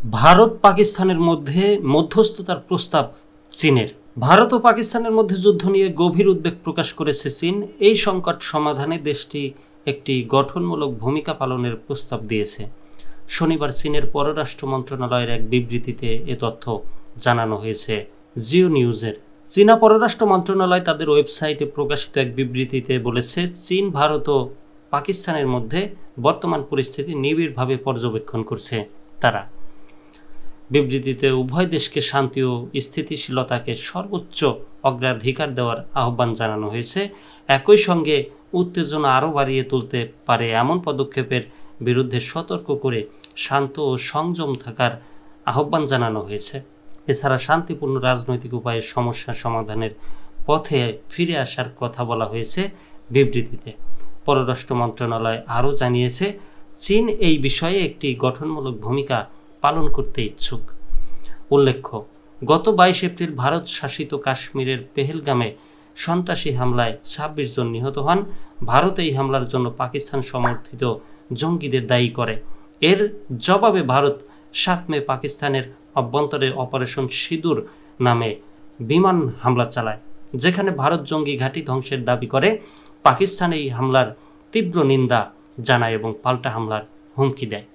ভারত পাকিস্তানের মধ্যে মধ্যস্থতার প্রস্তাব চীনের। ভারত ও পাকিস্তানের মধ্যে যুদ্ধ নিয়ে গভীর উদ্বেগ প্রকাশ করেছে চীন। এই সংকট সমাধানে দেশটি একটি গঠনমূলক ভূমিকা পালনের প্রস্তাব দিয়েছে। শনিবার চীনের পররাষ্ট্র মন্ত্রণালয়ের এক বিবৃতিতে এ তথ্য জানানো হয়েছে জিও নিউজের। চীনা পররাষ্ট্র মন্ত্রণালয় তাদের ওয়েবসাইটে প্রকাশিত এক বিবৃতিতে বলেছে, চীন ভারত ও পাকিস্তানের মধ্যে বর্তমান পরিস্থিতি নিবিড়ভাবে পর্যবেক্ষণ করছে তারা। বিবৃতিতে উভয় দেশকে শান্তি ও স্থিতিশীলতাকে সর্বোচ্চ অগ্রাধিকার দেওয়ার আহ্বান জানানো হয়েছে। একই সঙ্গে উত্তেজনা আরও বাড়িয়ে তুলতে পারে এমন পদক্ষেপের বিরুদ্ধে সতর্ক করে শান্ত ও সংযম থাকার আহ্বান জানানো হয়েছে। এছাড়া শান্তিপূর্ণ রাজনৈতিক উপায়ে সমস্যা সমাধানের পথে ফিরে আসার কথা বলা হয়েছে বিবৃতিতে। পররাষ্ট্র মন্ত্রণালয় আরও জানিয়েছে, চীন এই বিষয়ে একটি গঠনমূলক ভূমিকা পালন করতে ইচ্ছুক। উল্লেখ্য, গত 22 এপ্রিল ভারত শাসিত কাশ্মীরের পেহেলগামে সন্ত্রাসী হামলায় 26 জন নিহত হন। ভারত এই হামলার জন্য পাকিস্তান সমর্থিত জঙ্গিদের দায়ী করে। এর জবাবে ভারত 7 মে পাকিস্তানের অভ্যন্তরে অপারেশন সিঁদুর নামে বিমান হামলা চালায়, যেখানে ভারত জঙ্গি ঘাঁটি ধ্বংসের দাবি করে। পাকিস্তান এই হামলার তীব্র নিন্দা জানায় এবং পাল্টা হামলার হুমকি দেয়।